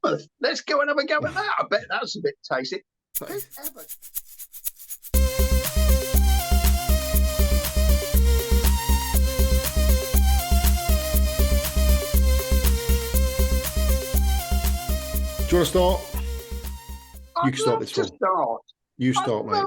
mammoth. Let's go and have a go at that. I bet that's a bit tasty. Who ever? Do you want to start? You can start this one. You start, mate.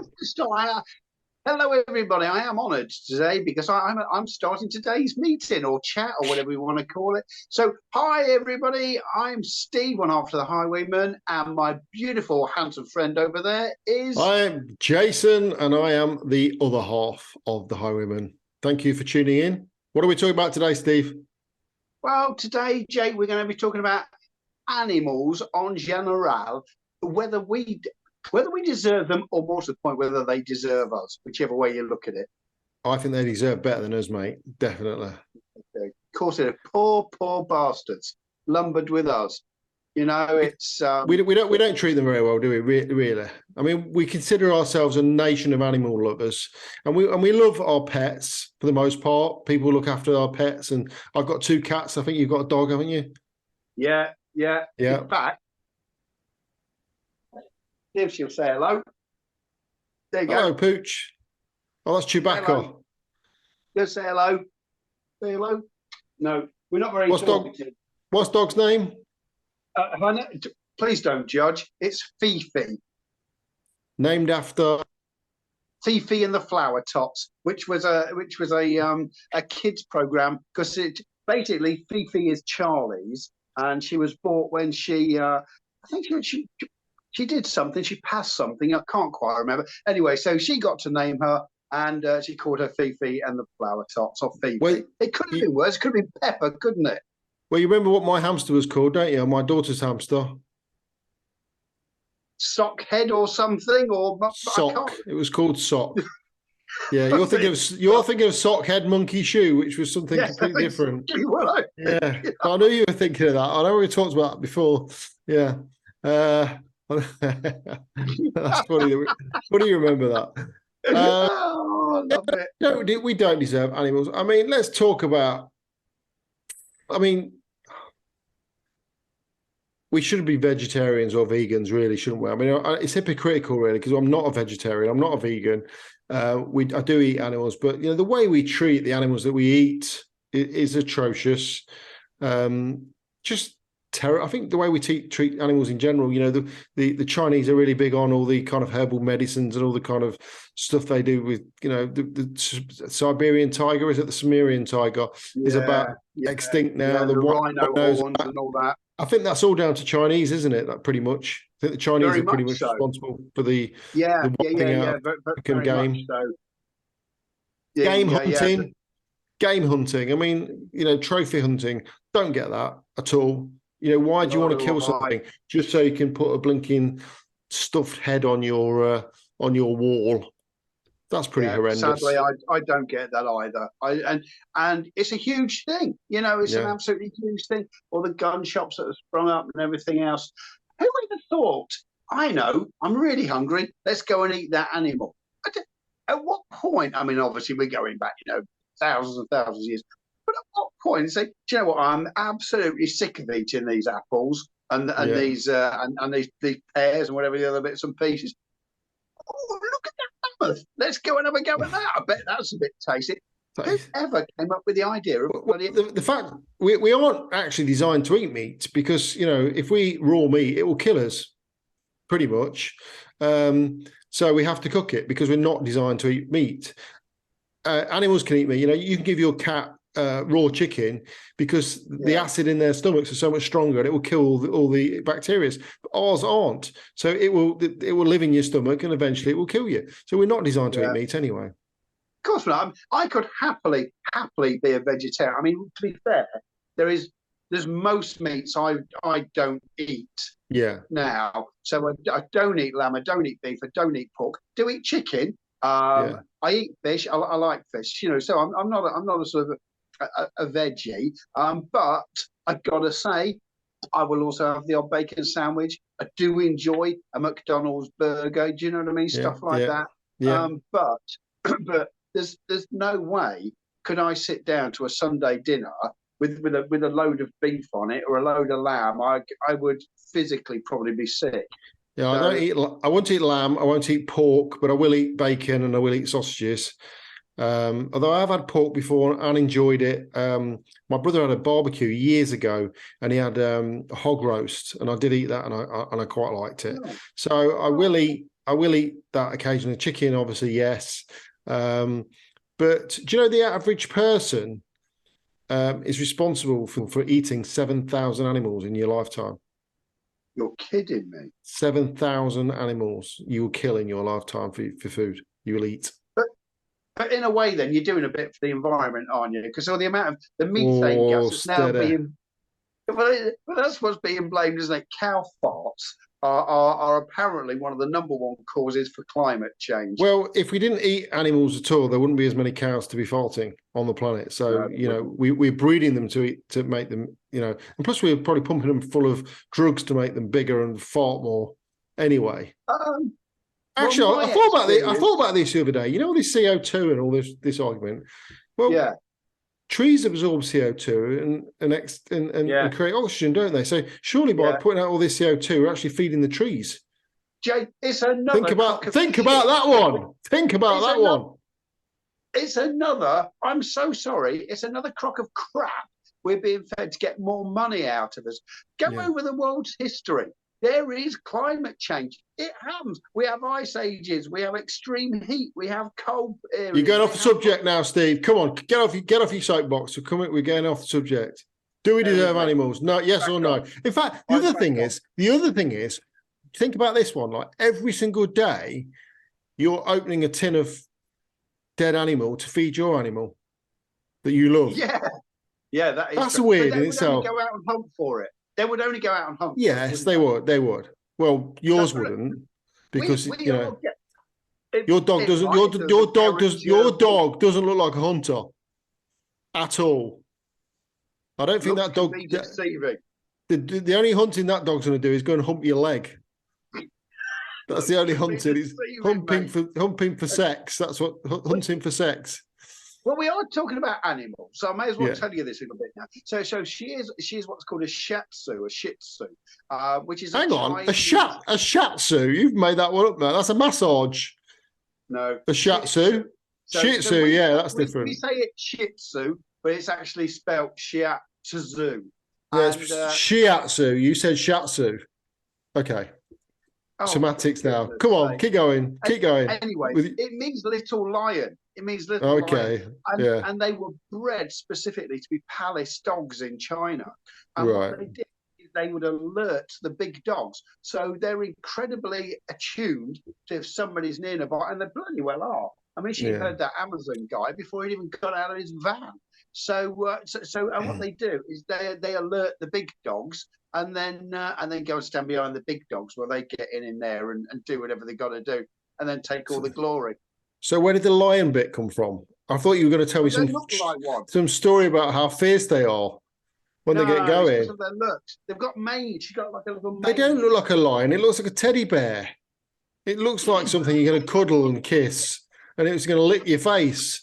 Hello, everybody. I am honoured today because I'm starting today's meeting or chat or whatever you want to call it. So, hi, everybody. I'm Steve, one half of the Highwayman, and my beautiful, handsome friend over there is... I'm Jason, and I am the other half of the Highwayman. Thank you for tuning in. What are we talking about today, Steve? Well, today, Jake, we're going to be talking about animals en general, whether we deserve them, or more to the point, whether they deserve us, whichever way you look at it. I think they deserve better than us, mate. Definitely. Okay. Of course, they're poor bastards, lumbered with us. You know, it's we don't treat them very well, do we? Really? I mean, we consider ourselves a nation of animal lovers, and we love our pets for the most part. People look after our pets, and I've got 2 cats. I think you've got a dog, haven't you? Yeah. In fact, if she'll say hello. There you go. Hello, Pooch. Oh, that's Chewbacca. Hello. Just say hello. Say hello. No, we're not very talkative. What's dog's name? Please don't judge. It's Fifi. Named after Fifi and the Flower Tots, which was a kids program, because it basically Fifi is Charlie's, and she was bought when she I think she did something. She passed something. I can't quite remember. Anyway, so she got to name her, and she called her Fifi and the Flower Tots, or Fifi. Well, it could have been worse. It could have been Pepper, couldn't it? Well, you remember what my hamster was called, don't you? My daughter's hamster. Sockhead or something, or Sock. It was called Sock. Yeah, you're thinking of Sockhead Monkey Shoe, which was something completely different. Yeah, I knew you were thinking of that. I know we talked about that before. Yeah. That's funny. Funny you remember that. I love it. We don't deserve animals. I mean, let's talk about. I mean, we shouldn't be vegetarians or vegans, really, shouldn't we? I mean, it's hypocritical, really, because I'm not a vegetarian. I'm not a vegan. I do eat animals, but the way we treat the animals that we eat is atrocious. Just terror. I think the way we treat animals in general, the Chinese are really big on all the kind of herbal medicines and all the kind of stuff they do with, the Siberian tiger, is it the Sumerian tiger, is about extinct now. The rhino horns and all that. I think that's all down to Chinese, isn't it? Like, pretty much. I think the Chinese are pretty much responsible for the wiping out of game. So. Game hunting. Game hunting. I mean, trophy hunting. Don't get that at all. Why do you want to kill something just so you can put a blinking stuffed head on your wall? That's pretty horrendous. Sadly, I don't get that either. And it's a huge thing. It's an absolutely huge thing. All the gun shops that have sprung up and everything else. Who would have thought? I know. I'm really hungry. Let's go and eat that animal. At what point? I mean, obviously, we're going back, thousands and thousands of years. But at what point say, do you know what? I'm absolutely sick of eating these apples and these pears and whatever the other bits and pieces. Oh, look at that mammoth! Let's go and have a go at that. I bet that's a bit tasty. Who ever came up with the idea of the fact we aren't actually designed to eat meat, because if we eat raw meat, it will kill us, pretty much. So we have to cook it because we're not designed to eat meat. Animals can eat meat. You can give your cat raw chicken because the acid in their stomachs is so much stronger, and it will kill all the bacteria. But ours aren't. So it will live in your stomach, and eventually it will kill you. So we're not designed to eat meat anyway. Of course not. I could happily be a vegetarian. I mean, to be fair, there's most meats I don't eat. Yeah. Now, so I don't eat lamb. I don't eat beef. I don't eat pork. Do eat chicken. I eat fish. I like fish. So I'm not a sort of a veggie. But I've got to say, I will also have the odd bacon sandwich. I do enjoy a McDonald's burger. Do you know what I mean? Stuff like that. Yeah. But there's no way could I sit down to a Sunday dinner with a load of beef on it or a load of lamb, I would physically probably be sick. Yeah, I don't eat. I won't eat lamb. I won't eat pork, but I will eat bacon and I will eat sausages. Although I have had pork before and enjoyed it. My brother had a barbecue years ago, and he had a hog roast, and I did eat that, and I quite liked it. Oh. So I will eat that occasionally. Chicken, obviously, yes. But do you know the average person is responsible for eating 7,000 animals in your lifetime? You're kidding me. 7,000 animals you will kill in your lifetime for food. You will eat. But in a way, then you're doing a bit for the environment, aren't you? Because all the amount of the methane gas is now being. Well, that's what's being blamed, isn't it? Cow farts are apparently one of the #1 causes for climate change. Well, if we didn't eat animals at all, there wouldn't be as many cows to be farting on the planet. So we're breeding them to make them, and plus we're probably pumping them full of drugs to make them bigger and fart more. Anyway. Actually, I thought about this the other day. You know, all this CO2 and all this argument. Well, yeah. Trees absorb CO2 and create oxygen, don't they? So surely by putting out all this CO2, we're actually feeding the trees. Jay, it's another. Think about that one. Think about that one. It's another. I'm so sorry. It's another crock of crap we're being fed to get more money out of us. Go over the world's history. There is climate change. It happens. We have ice ages. We have extreme heat. We have cold areas. You're going off the subject now, Steve. Come on, get off your soapbox. We're getting off the subject. Do we deserve animals? No, yes or no? In fact, the other thing is, think about this one. Like every single day, you're opening a tin of dead animal to feed your animal that you love. Yeah, that's weird in itself. Go out and hunt for it. They would only go out and hunt. Yes, they would. They would. Well, yours wouldn't, because your dog doesn't. Your dog doesn't look like a hunter at all. I don't think that dog. The only hunting that dog's going to do is go and hump your leg. That's the only hunting. He's humping for sex. That's what hunting for sex. Well, we are talking about animals, so I may as well tell you this a little bit now. So she is what's called a Shih Tzu, which is a Shih Tzu. You've made that one up, man. That's a massage. No, a Shih Tzu. Shih Tzu, that's different. We say it's Shih Tzu, but it's actually spelled Shih Tzu. Yeah, it's Shiatsu. You said Shatsu. Okay. Semantics now. Come on, keep going. Anyway, it means little lion. It means little lion. And they were bred specifically to be palace dogs in China. And what they did is they would alert the big dogs. So they're incredibly attuned to if somebody's nearby, and they bloody well are. I mean, she heard that Amazon guy before he even got out of his van. So and what they do is they alert the big dogs, and then go and stand behind the big dogs while they get in there and do whatever they got to do, and then take all the glory. So where did the lion bit come from? I thought you were going to tell me some story about how fierce they are when they get going. It's their looks. They've got mange. She got like a little mange. They don't look like a lion. It looks like a teddy bear. It looks like something you're going to cuddle and kiss, and it's going to lick your face.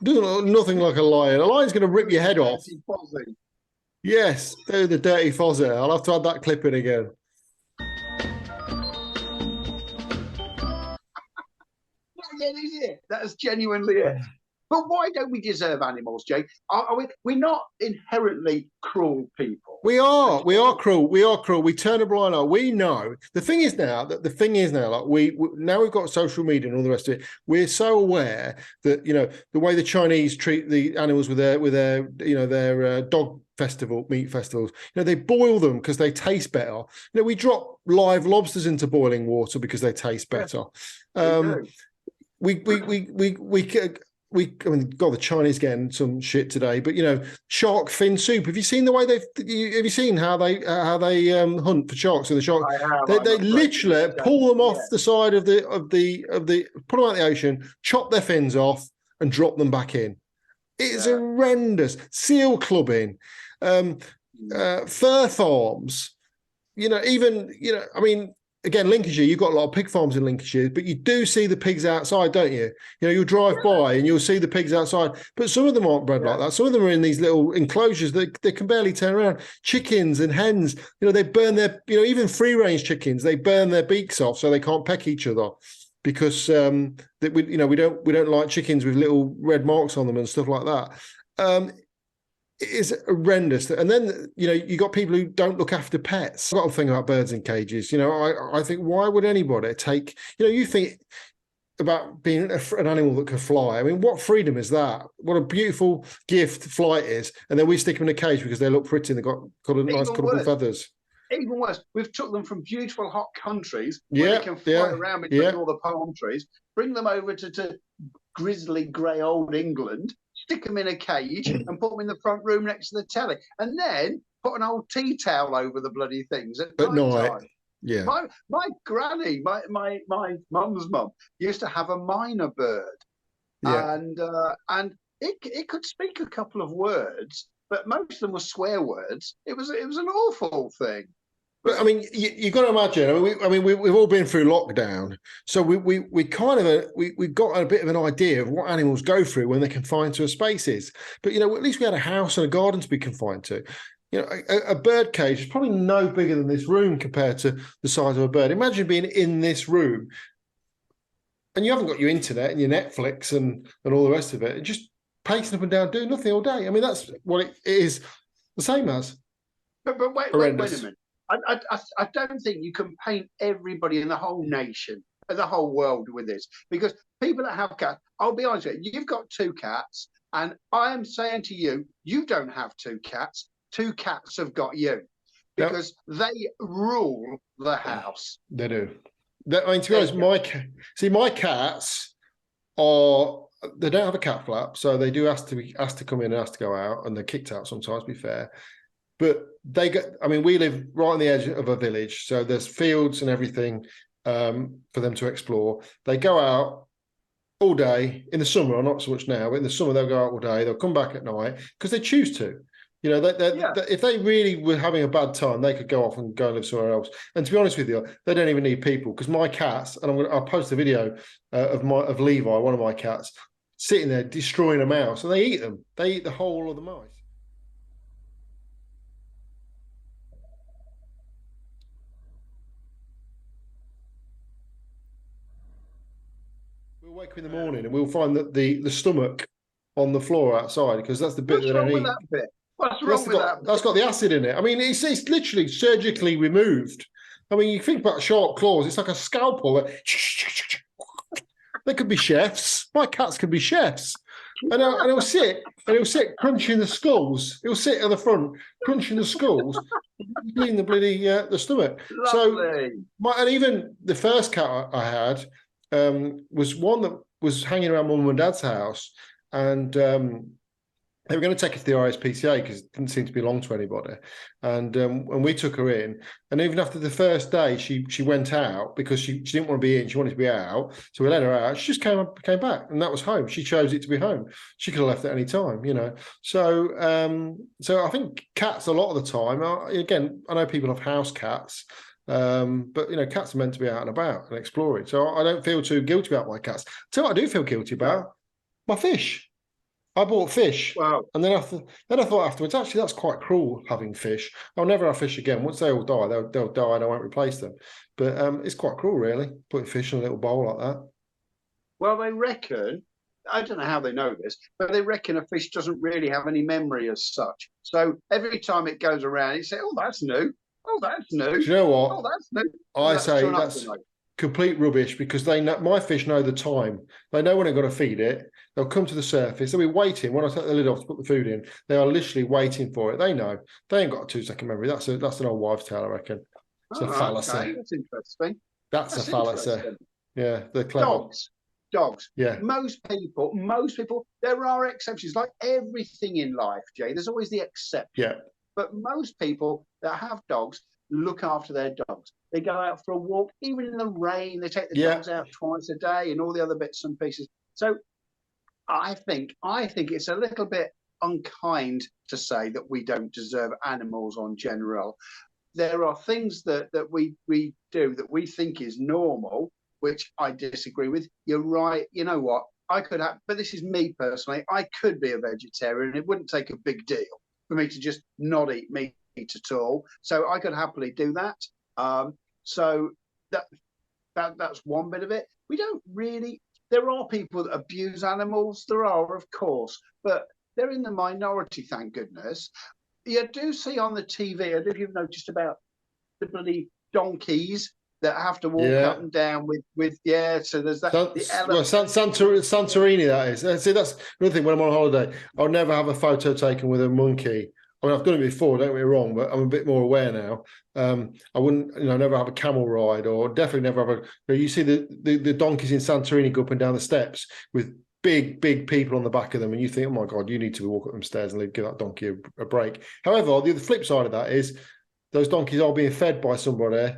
It doesn't look nothing like a lion. A lion's going to rip your head off. Yes, they're the dirty fozzie. I'll have to add that clip in again. That is genuinely it. But why don't we deserve animals, Jake? We're not inherently cruel people. We are cruel. We turn a blind eye. We know. The thing is now, like we've got social media and all the rest of it. We're so aware that the way the Chinese treat the animals with their dog meat festivals. They boil them because they taste better. We drop live lobsters into boiling water because they taste better. I mean, God, the Chinese getting some shit today, but shark fin soup. Have you seen the way have you seen how they hunt for sharks? So the shark, they literally pull them off the side of the put them out the ocean, chop their fins off, and drop them back in. It's horrendous. Seal clubbing, fur farms. I mean, again, Lincolnshire, you've got a lot of pig farms in Lincolnshire, but you do see the pigs outside, don't you? You know, you'll drive by and you'll see the pigs outside, but some of them aren't bred like that. Some of them are in these little enclosures that they can barely turn around. Chickens and hens, you know, they burn their, you know, even free-range chickens, they burn their beaks off so they can't peck each other because that we, you know, we don't like chickens with little red marks on them and stuff like that. It is horrendous. And then, you know, you got people who don't look after pets. I've got a thing about birds in cages. You know, I think, why would anybody take, you know, you think about being an animal that can fly. I mean, what freedom is that? What a beautiful gift flight is. And then we stick them in a cage because they look pretty and they've got a nice colourful feathers. Even worse, we've took them from beautiful hot countries where they can fly around between all the palm trees, bring them over to grizzly grey old England, stick them in a cage and put them in the front room next to the telly, and then put an old tea towel over the bloody things at night time. Yeah. My granny, my mum's mum, used to have a minor bird, and it could speak a couple of words, but most of them were swear words. It was an awful thing. But I mean, you got to imagine. I mean, we've all been through lockdown, so we kind of we got a bit of an idea of what animals go through when they're confined to a spaces. But you know, at least we had a house and a garden to be confined to. You know, a bird cage is probably no bigger than this room compared to the size of a bird. Imagine being in this room, and you haven't got your internet and your Netflix and all the rest of it, and just pacing up and down, doing nothing all day. I mean, that's what it is the same as. But wait a minute. I don't think you can paint everybody in the whole nation, the whole world with this, because people that have cats, I'll be honest with you, you've got 2 cats, and I am saying to you, you don't have 2 cats. 2 cats have got you, because they rule the house. They do. I mean, to be honest, my cats they don't have a cat flap, so they do ask to come in and ask to go out, and they're kicked out sometimes, to be fair. But we live right on the edge of a village, so there's fields and everything for them to explore. They go out all day in the summer, or not so much now, but in the summer they'll go out all day. They'll come back at night because they choose to. You know, if they really were having a bad time, they could go off and go and live somewhere else. And to be honest with you, they don't even need people, because my cats, and I'll post a video of Levi, one of my cats, sitting there destroying a mouse, and they eat them. They eat the whole of the mice. We'll wake up in the morning and we'll find that the stomach on the floor outside, because that's the bit that they don't eat. That bit? What's wrong with that? That's got the acid in it. I mean, it's literally surgically removed. I mean, you think about sharp claws, it's like a scalpel. They could be chefs. My cats could be chefs. And he'll sit crunching the skulls. He'll sit at the front crunching the skulls, clean the bloody the stomach. Lovely. So and even the first cat I had was one that was hanging around mum and dad's house, and they were going to take her to the RSPCA because it didn't seem to belong to anybody. And we took her in. And even after the first day, she went out because she didn't want to be in. She wanted to be out. So we let her out. She just came back, and that was home. She chose it to be home. She could have left at any time, you know. So I think cats a lot of the time again, I know people have house cats, but you know, cats are meant to be out and about and exploring. So I don't feel too guilty about my cats. So what I do feel guilty about my fish. I bought fish, and then I thought afterwards, actually, that's quite cruel having fish. I'll never have fish again. Once they all die, they'll die, and I won't replace them. But it's quite cruel, really, putting fish in a little bowl like that. Well, they reckon, I don't know how they know this, but they reckon a fish doesn't really have any memory as such. So every time it goes around, you say, "Oh, that's new. Oh, that's new." Do you know what? Oh, that's new. I say that's complete rubbish, because my fish know the time. They know when I've got to feed it. They'll come to the surface. They'll be waiting. When I take the lid off to put the food in, they are literally waiting for it. They know. They ain't got a 2-second memory. That's an old wives' tale, I reckon. It's a fallacy. Okay. That's interesting. That's a fallacy. Yeah, they're clever. Dogs. Yeah. Most people, there are exceptions. Like everything in life, Jay, there's always the exception. Yeah. But most people that have dogs look after their dogs. They go out for a walk, even in the rain. They take the dogs out twice a day and all the other bits and pieces. So I think it's a little bit unkind to say that we don't deserve animals on general. there are things that we do that we think is normal, which I disagree with. You're right. You know what? I could have, but this is me personally. I could be a vegetarian. It wouldn't take a big deal for me to just not eat meat at all. So I could happily do that. So that's one bit of it. We don't really. There are people that abuse animals. There are, of course, but they're in the minority, thank goodness. You do see on the TV, I don't know if you've noticed about the bloody donkeys that have to walk up and down with so there's that. Santorini, that is. See, that's another thing. When I'm on holiday, I'll never have a photo taken with a monkey. I mean, I've done it before, don't get me wrong, but I'm a bit more aware now. I wouldn't, never have a camel ride, or definitely never have you see the donkeys in Santorini go up and down the steps with big people on the back of them, and you think, oh my God, you need to walk up them stairs and give that donkey a break. However, the flip side of that is those donkeys are being fed by somebody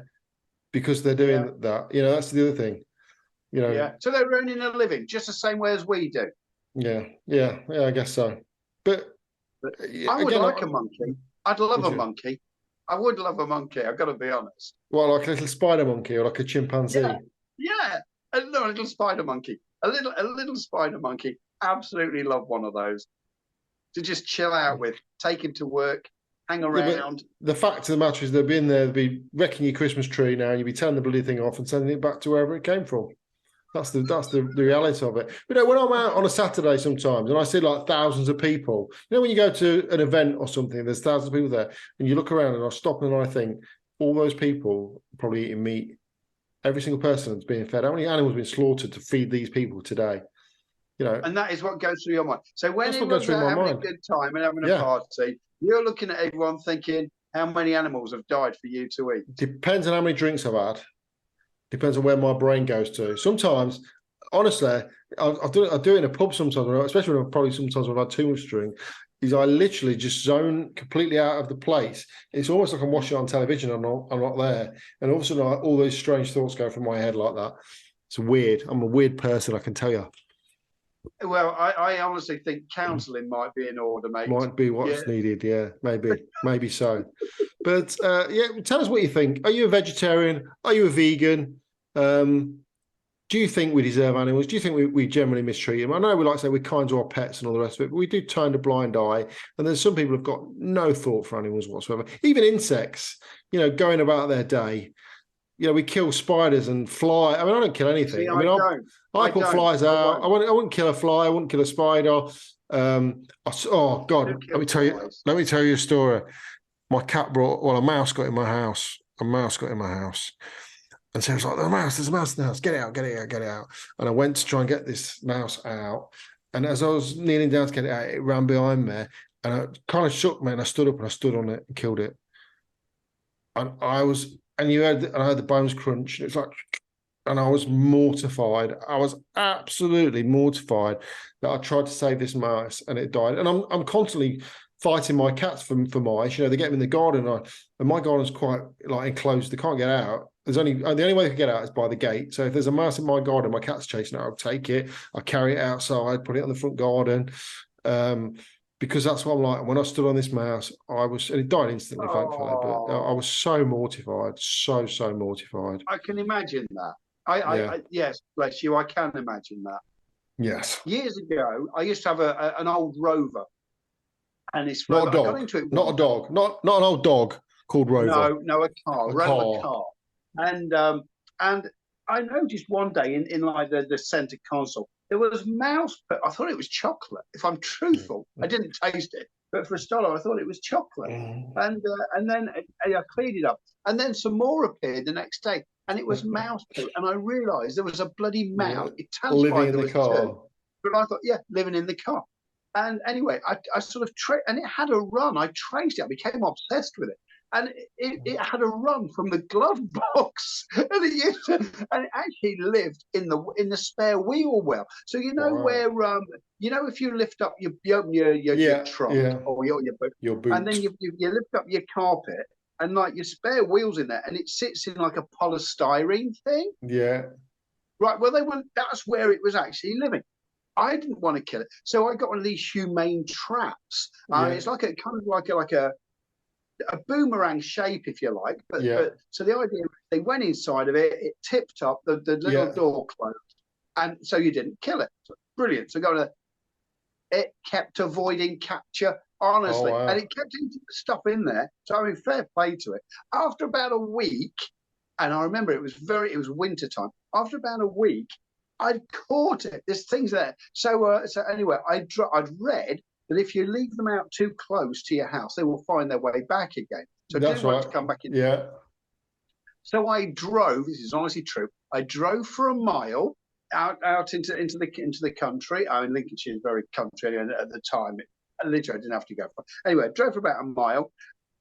because they're doing that. That's the other thing. So they're earning a living just the same way as we do. Yeah, I guess so. But I would like a monkey. I'd love a monkey. I would love a monkey. I've got to be honest. Well, like a little spider monkey or like a chimpanzee. Yeah. A little spider monkey. A little spider monkey. Absolutely love one of those to just chill out with, take him to work, hang around. The fact of the matter is, they'll be in there, they'll be wrecking your Christmas tree now, and you'll be tearing the bloody thing off and sending it back to wherever it came from. That's the reality of it. But when I'm out on a Saturday sometimes and I see like thousands of people, when you go to an event or something, there's thousands of people there, and you look around and I stop and I think, all those people probably eating meat. Every single person that's being fed. How many animals have been slaughtered to feed these people today? And that is what goes through your mind. So when everyone's having a good time and having a party, you're looking at everyone thinking, how many animals have died for you to eat? Depends on how many drinks I've had. Depends on where my brain goes to. Sometimes, honestly, I do it in a pub sometimes, especially when sometimes I've had too much drink, is I literally just zone completely out of the place. It's almost like I'm watching it on television. I'm not there. And all of a sudden, all those strange thoughts go through my head like that. It's weird. I'm a weird person, I can tell you. Well, I honestly think counselling might be in order, mate. Might be what's needed, yeah. Maybe so. But, tell us what you think. Are you a vegetarian? Are you a vegan? Do you think we deserve animals? Do you think we generally mistreat them? I know we like to say we're kind to our pets and all the rest of it, but we do turn a blind eye. And there's some people who've got no thought for animals whatsoever. Even insects, going about their day. We kill spiders and fly. I mean, I don't kill anything. See, I put flies out. I wouldn't kill a fly. I wouldn't kill a spider. Oh God! Let me tell you a story. My cat a mouse got in my house. And so I was like, there's a mouse in the house. Get it out. And I went to try and get this mouse out. And as I was kneeling down to get it out, it ran behind me. And it kind of shook me. And I stood up and I stood on it and killed it. And I heard the bones crunch. It's like, and I was mortified. I was absolutely mortified that I tried to save this mouse and it died. And I'm constantly fighting my cats for mice. They get them in the garden, and my garden's quite enclosed. They can't get out. The only way they can get out is by the gate. So if there's a mouse in my garden, my cat's chasing it, I'll take it. I'll carry it outside, put it on the front garden. Because that's what I'm like. When I stood on this mouse, and it died instantly, thankfully. But I was so mortified, so mortified. I can imagine that. Yes, bless you. I can imagine that. Yes. Years ago, I used to have an old Rover, and it's not a dog. I got into it not a dog, not an old dog called Rover. No, a car, Rover car. And I noticed one day in like the center console, there was mouse, but I thought it was chocolate. If I'm truthful, I didn't taste it, but for a start, I thought it was chocolate. And then I cleaned it up, and then some more appeared the next day, and it was mouse poo. And I realised there was a bloody mouse. It living in the car. But I thought, living in the car. And anyway, I sort of and it had a run. I traced it. I became obsessed with it. And it had a run from the glove box, and it actually lived in the spare wheel well. So where if you lift up your trunk or your boot, and then you lift up your carpet, and like your spare wheels in there, and it sits in like a polystyrene thing. Yeah. Right. Well, that's where it was actually living. I didn't want to kill it, so I got one of these humane traps. It's like a kind of like a a boomerang shape, if you like. But so the idea, they went inside of it, it tipped up, the little door closed, and so you didn't kill it. So, brilliant. So it kept avoiding capture, honestly, and it kept stuff in there. So I mean, fair play to it. After about a week, and I remember it was winter time. After about a week, I'd caught it. There's things there. So anyway, I'd read that if you leave them out too close to your house, they will find their way back again. So that's right. To come back in. Yeah. So I drove. This is honestly true. I drove for a mile out into the country. I mean, Lincolnshire is very country anyway, at the time. Literally, I didn't have to go. Anyway, I drove for about a mile,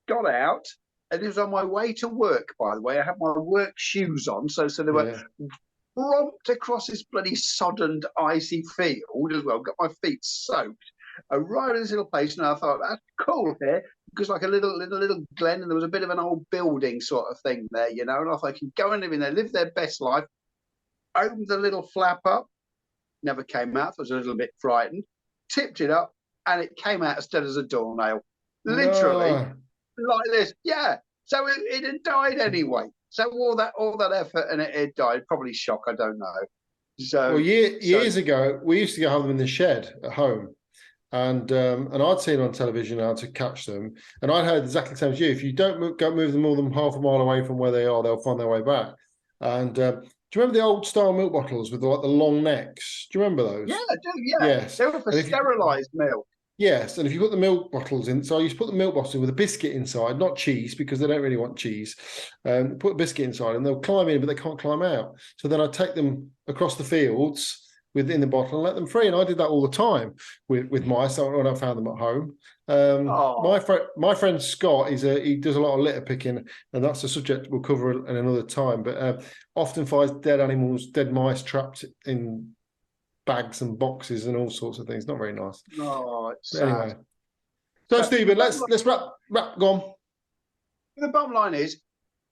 got out, and it was on my way to work. By the way, I had my work shoes on, so they were. Romped across this bloody soddened, icy field as well. Got my feet soaked. I arrived at this little place, and I thought that's cool here because like a little glen, and there was a bit of an old building sort of thing there, you know. And I thought I can go and live in there, live their best life. Opened the little flap up, never came out. I was a little bit frightened. Tipped it up, and it came out as dead as a doornail, literally like this. Yeah. So it had died anyway. So all that effort and it died. Probably shock. I don't know. So years ago, we used to go have them in the shed at home, and I'd seen on television how to catch them, and I'd heard exactly the same as you. If you don't move them more than half a mile away from where they are, they'll find their way back. And do you remember the old style milk bottles with the long necks? Do you remember those? Yeah, I do. Yeah. Yes. They were for sterilised milk. Yes, and if you put the milk bottles in, so I used to put the milk bottles in with a biscuit inside, not cheese, because they don't really want cheese. Put a biscuit inside, and they'll climb in, but they can't climb out. So then I take them across the fields within the bottle and let them free. And I did that all the time with mice when I found them at home. My friend Scott he does a lot of litter picking, and that's a subject we'll cover in another time. But often finds dead animals, dead mice trapped in bags and boxes and all sorts of things. Not very nice. Oh, it's anyway. So Stephen, let's wrap. Go on. The bottom line is,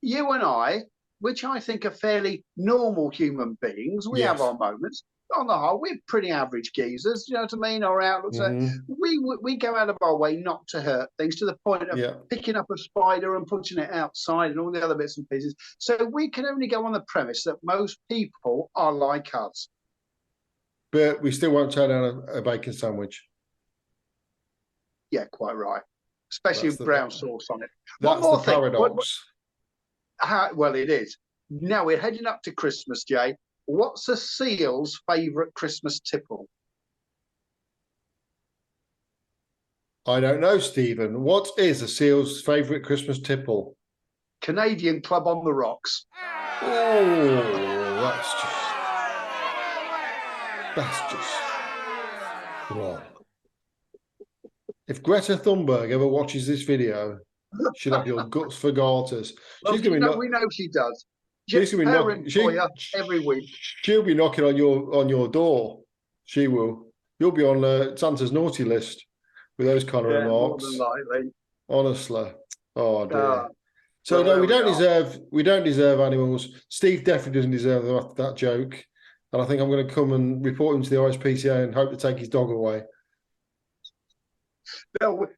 you and I, which I think are fairly normal human beings, we have our moments. On the whole, we're pretty average geezers. You know what I mean? Our outlooks. We go out of our way not to hurt things to the point of picking up a spider and putting it outside and all the other bits and pieces. So we can only go on the premise that most people are like us. But we still won't turn down a bacon sandwich. Yeah, quite right. Especially with brown sauce on it. That's the paradox. Well, it is. Now we're heading up to Christmas, Jay. What's a seal's favourite Christmas tipple? I don't know, Stephen. What is a seal's favourite Christmas tipple? Canadian Club on the Rocks. Oh, that's just wrong. If Greta Thunberg ever watches this video, she'll have your guts for garters. Well, we know she does. She's going to be knocking every week. She'll be knocking on your door. She will. You'll be on Santa's naughty list with those kind of remarks. More than likely. Honestly, oh dear. So no, we don't deserve animals. Steve definitely doesn't deserve that joke. And I think I'm going to come and report him to the RSPCA and hope to take his dog away.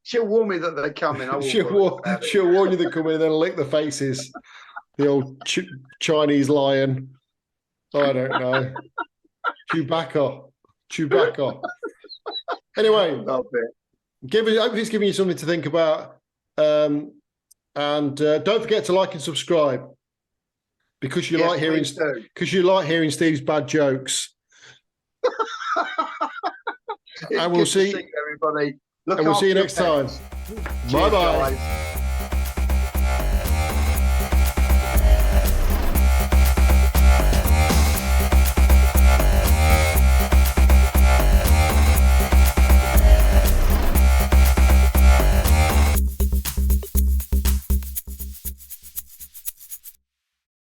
She'll warn me that they're coming. She'll warn you they're coming and then lick the faces. The old Chinese lion. I don't know. Chewbacca. Anyway, I hope it's giving you something to think about. And don't forget to like and subscribe because you like hearing Steve's bad jokes. And we'll see everybody. And we'll see you next time. Bye bye.